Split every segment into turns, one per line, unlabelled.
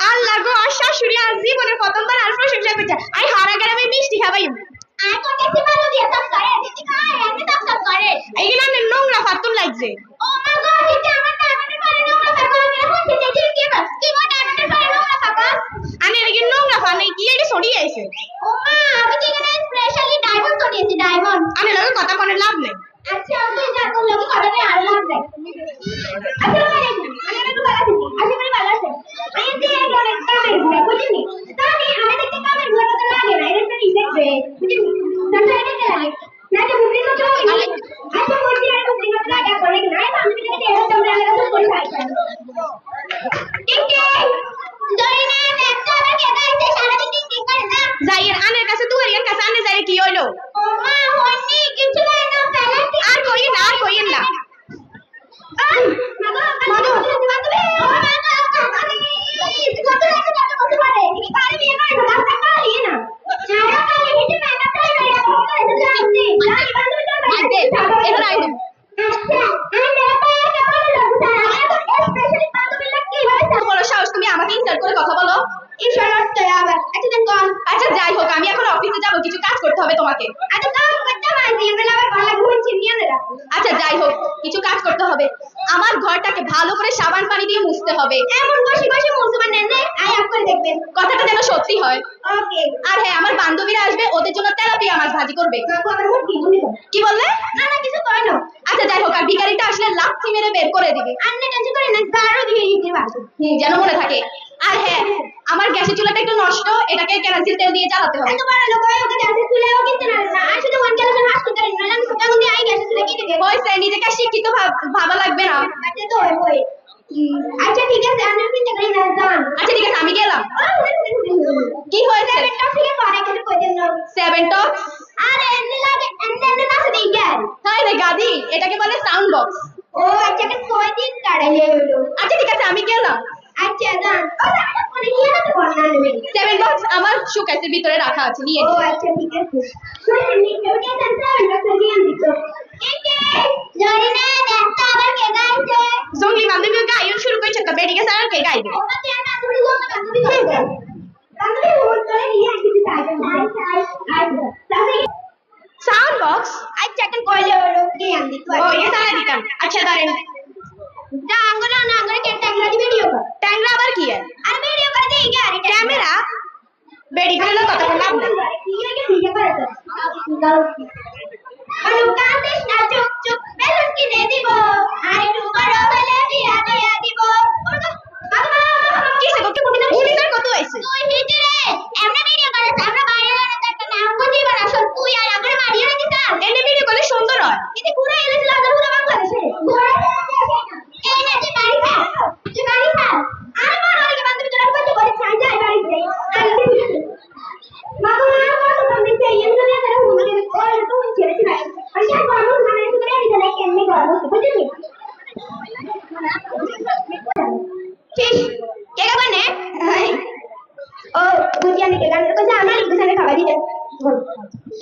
আল্লাহ গো শাশুড়ি আর জীবনের প্রথমবার আর প্রশংসা করছে আই হারা গেলে আমি মিষ্টি খাবাই আই করতেছি ভালো দিয়ে সব করে দিদি খায় আমি সব করে এইগুলা নোংরা ফাতুল লাগছে ও মা গো দিদি আমার ডায়মন্ডের পরে নোংরা ফাতুল আমি এখন দিদি কি বাস কি গো ডায়মন্ডের পরে নোংরা ফাতুল আমি এর নোংরা ফানে কি এটা ছড়িয়ে আইছে ও মা আমি কি এখানে স্পেশালি ডায়মন্ড ছড়িয়েছি ডায়মন্ড আমি লগে কথা কোনে লাভ নেই আচ্ছা তুই যা তোর লগে কথা নেই আর লাভ নেই আচ্ছা আমি একটু কথা দিছি আশা করি ভালো আছে আমি দিয়ে অনেক কামের ঘুরে বুঝিনি তাহলে আমি দেখতে কামের ঘুরে তো লাগে না এটা ইফেক্ট রে বুঝিনি তাহলে এটা লাগে না যে বুঝি না তো আচ্ছা বুঝি আর বুঝি না লাগে করে না আমি থেকে দেহ তোমরা আলাদা করে খাইছো ঠিক জরি না দেখতে হবে কে গাইছে সারা দিন টিং টিং করে না যাইয়ের আনের কাছে দুয়ারিয়ার কাছে আনে যাই কি হলো ও মা হইনি কিছু না না পেলান্টি আর কই না মাগো বান্ধবী ও মা কত লাগছে কত পারে কি পারে বিয়ে করে না রাস্তা পালিয়ে না ছাড়া কালে হেঁটে মেকআপ করে বেরিয়ে পড়তে যাচ্ছি জানি বান্ধবী তো বাইরে এবার আইলো আচ্ছা আরে পায়ে কেমন লাগছে আমার তো স্পেশালি বান্ধবী লাগছে ভাই বড় সাহস তুমি আমাকে ইনসাল্ট করে কথা বলো ইনসাল্ট তো আবার আচ্ছা দেন কোন আচ্ছা যাই হোক আমি এখন অফিসে যাব কিছু কাজ করতে হবে তোমাকে আচ্ছা কাজ করতে হবে এমএল আবার ভালো ঘুরছি নিয়ে নেরা আচ্ছা যাই হোক কিছু কাজ করতে হবে আমার ঘরটাকে ভালো করে সাবান পানি দিয়ে মুছতে হবে এমন বসে বসে মুছবা না না আই আপ করে দেখবেন কথাটা যেন সত্যি হয় ওকে আর হ্যাঁ আমার বান্ধবীরা আসবে ওদের জন্য তেলাপিয়া মাছ ভাজি করবে কাকু আমার মুখ কি বললে না না কিছু কই না আচ্ছা যাই হোক আর ভিখারিটা আসলে লাথি মেরে বের করে দিবে আন্নে টেনশন করে না গাড়ো দিয়ে দিতে পারবো যেন মনে থাকে আর হ্যাঁ আমার গ্যাসের চুলাটা একটু নষ্ট এটাকে কেরোসিন তেল দিয়ে জ্বালাতে হবে এত বড় লোক হয় ওকে গ্যাসের চুলাও কিনতে না আর শুধু ওয়ান কেরোসিন হাস করতে না আমি সুতা দিয়ে আই গ্যাসের চুলা কিনে দেব ওই সেই নিজেকে শিক্ষিত ভাবা লাগবে না আচ্ছা তো ওই আচ্ছা ঠিক আছে আমি কিনতে করি না জান আচ্ছা ঠিক আছে আমি গেলাম কি হয়েছে সেভেনটা থেকে পারে কেন কই দেন না সেভেনটা আরে এমনি লাগে এমনি না শুনি গেল তাই রে গাদি এটাকে বলে সাউন্ড বক্স ও আচ্ছা কে কই দিন কাটাইলে হলো আচ্ছা ঠিক আছে আমি গেলাম আচ্ছা জান ও জানা কোনে কি না তো বলনা নেবে সেভেন বক্স আমার শোকেসের ভিতরে রাখা আছে নিয়ে ও আচ্ছা ঠিক আছে শুনুন নিচে উঠে যান সেভেন বক্স নিয়ে দিছো একে জানি না দেখতে আবার কে গাইছে জঙ্গলি বান্ধবী গাইও শুরু করেছে তো বেরিয়ে গেছে আর কে গাইবে ওটা কে বান্ধবী গাইবে বান্ধবী ওর করে নিয়ে আসি তাই তাই সাউন্ড বক্স আচ্ছা এখন কইলে হলো কে আন দিত ও ये सारा दितम अच्छा दारेन जा आंगना ना आंगना के टैंगरा दी वीडियो कर टैंगरा আবার কি है আর ভিডিও করে দেই কি আরে ক্যামেরা বেডি করে কত লাভ নাই ঠিক আছে করে আর কাঁদিস না চুপ চুপ বেলুন কিনে দিব আর একটু বড় হলে বিয়া দিয়া দিব বাবা কি সে কত কোন না কত আইছে তুই হিটি রে এমনি ভিডিও করে আমরা বাইরে না একটা নাম বুঝি বানা সব তুই আর আমরা মারিয়ে না দিতা এমনি ভিডিও করলে সুন্দর হয় কিন্তু পুরো এলেছিল আদা পুরো বাংলাদেশে এই না যে বাড়ি খা আর মা আগে বান্ধবী তোরা কত করে চাই যায় বাড়িতে বাবা মা কত বন্ধ চাই এমনি না তারা বলে ওই তো ছেড়ে ছিল আর কি বাবা মানে শুধু রেডি করে কেমনে করব বুঝলি ঠিক কে গানে ও বুঝিয়া নি কে গান কইছে আমার বিছানে খাওয়া দিতে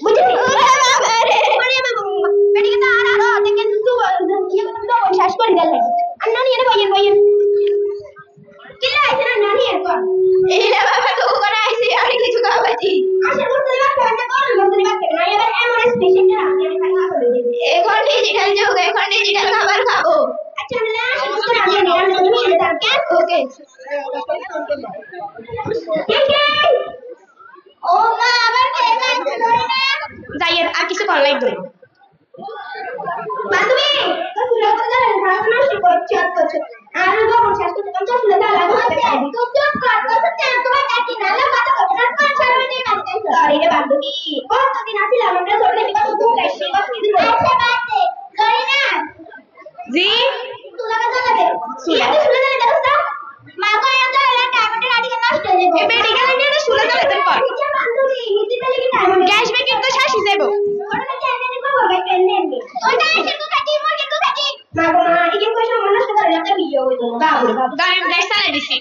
বুঝলি আরে মানে বেটিকে তো আর দেখেন তুই ইয়ে তো শেষ করে দিলে আর নানি এর বইয়েন কি লাইছে না নানি এর কর এই রে বাবা তো করে আইছি আমি কিছু খাওয়াছি আচ্ছা বুঝতে পারছ না কোন বুঝতে পারছ না এবার এমএস পেশেন্টরা আমি খাওয়া করে দিই এখন ডিজিটাল যুগ এখন ডিজিটাল খাবার খাবো আচ্ছা না শুধু আমি নিয়ে যাব কেন ওকে ও মা আবার কে গাইছে ধরে না যাইয়ের আর কিছু কর লাগবে বান্ধবী তো ফুলে কথা ভালো নষ্ট করছে আর বাবু শেষ করতে তো ফুলে দাও লাগবে তো চুপ কর তো চান তোমার কাকি না লাগা তো আপনার পাঁচ আর মিনিট বাকি সরি রে বান্ধবী কতদিন আছিল আমরা ছোটলে কি কথা খুব গাইছি বাস কি দিল আচ্ছা বাতে সরি না জি তুলা কথা লাগে সুলা সুলা লাগে দোস্ত মা কো এত হলা টাইমটা রাডিকে নষ্ট হয়ে যাবে এ মেডিকেল নিয়ে সুলা চলে তোর কর আচ্ছা বান্ধবী নিতে গেলে কি টাইম গ্যাস বেকিং তো শেষ হয়ে যাবে ওটা জানেন না হবে কেন নেবে ওটা এসে তো কাটি মোর কিন্তু কাটি মা গো মা এই কইছো মন নষ্ট করে একটা ভিডিও হইতো বাবু গান গ্যাস চালাই দিছি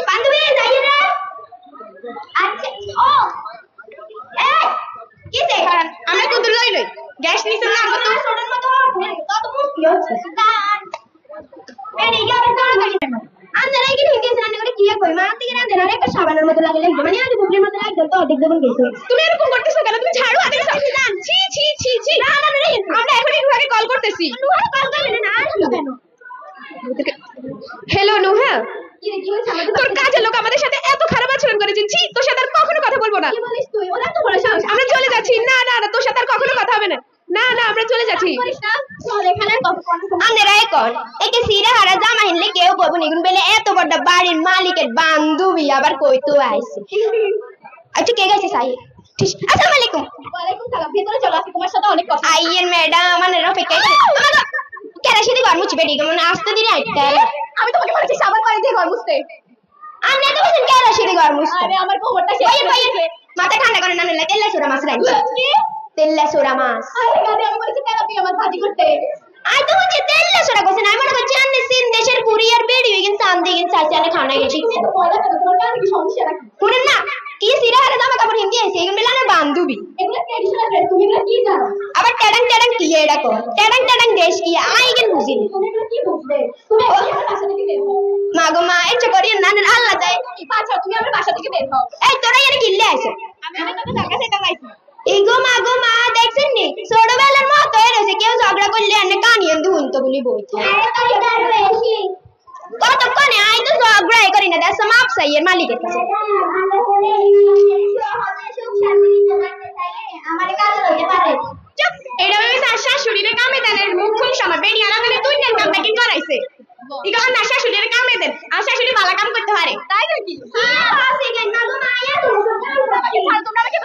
বান্ধবী যাই রে আচ্ছা ও এ কিসে
আমরা কত লই গ্যাস নিতে না কত
ছোটর মতো কত মুশকিল হচ্ছে বেরি যাবে তাড়াতাড়ি আমরা কি হিন্দি জানি করে কি কই মা থেকে না দেনা একটা সাবানের মতো লাগে মানে আজ বুবলির মতো লাগে তো অর্ধেক দেবন গেছে
তুমি এরকম করতেছো কেন তুমি ঝাড়ু হাতে সামনে যান ছি ছি ছি ছি
না না
আমরা এখন নুহাকে কল করতেছি
নুহা কল করবে না আসলো কেন
হ্যালো নুহা
কি রে কি হইছে আমাদের
তোর কাজের লোক আমাদের সাথে এত খারাপ আচরণ করেছে ছি তোর সাথে আর কখনো কথা বলবো না
কি বলিস তুই ওরা তো বড় সাহস
আমরা চলে যাচ্ছি না না না তোর সাথে আর কখনো কথা হবে না না না আমরা চলে যাচ্ছি
করিস না চল এখানে আমরা এখন একে সিরা হারা জামা হিনলে কেউ বলবো নিগুন বেলে এত বড় বাড়ির মালিকের বান্ধবী আবার কইতো আইছে আচ্ছা কে গেছে সাই আসসালামু আলাইকুম ওয়ালাইকুম সালাম ভিতরে চলো আজকে তোমার সাথে অনেক কথা আইয়েন ম্যাডাম মানে অপেক্ষা কেরাশিদি ঘর মুছবে ঠিক মানে আসতে দিনে আইতে
আমি তোমাকে বলেছি সাবান পানি দিয়ে ঘর মুছতে
আমি তো বলছেন কেরাশিদি ঘর মুছতে
আরে আমার কোমরটা শেষ হয়ে গেছে
মাথা ঠান্ডা করে না নিলে তেল্লা সোরা মাছ রাখি তেল্লা সোরা মাছ
আরে গাদি আমি বলেছি তেলাপি আমার ভাজি করতে
আই তো হচ্ছে তেল্লা সোরা কোছেন আমি মনে করছি আন্নে সিন দেশের কুরিয়ার বেড়ি হই কিন্তু আন্দি কিন্তু চাচালে খানা গেছি
পয়লা কেন তোমার কাছে কি সমস্যা রাখি
শুনেন না কি সিরা হারা জামা কাপড় হিন্দি আইছে এগুলো মেলানোর বান্ধবী
এগুলো ট্র্যাডিশনাল ড্রেস তুমি এগুলো কি জানো
আবার ট্যাডাং ট্যাডাং কি এটা কো ট্যাডাং ট্যাডাং দেশ কি আই গেন বুঝিনি
তুমি এগুলো কি বুঝবে তুমি আমার বাসা থেকে বের হও
মা গো মা ইচ্ছা করি না আল্লাহ যায়
আচ্ছা তুমি আমার বাসা থেকে বের হও
এই তোরা এর কিল্লে আইছে
আমি তোকে টাকা সেটা পাইছি
এই গো মা দেখছেন নি ছোটবেলার মতো হয়েছে কেউ ঝগড়া করলে এনে কানিয়ে দুন তো বলি বইতে কতক্ষণে আই তো ঝগড়াই করি না দেখ মাপ সাইয়ের মালিকের কাছে
এটা ভেবে তার শাশুড়িরে কামে দেনের মুখ খুলছে আমার বেড়ি আনা দিলে তুই নেন কামটা কি করাইছে ইগো না শাশুড়িরে কামে দেন আর শাশুড়ি ভালো কাম করতে পারে তাই নাকি
হ্যাঁ আছে কেন না গো মায়া তুমি
তোমরা আমাকে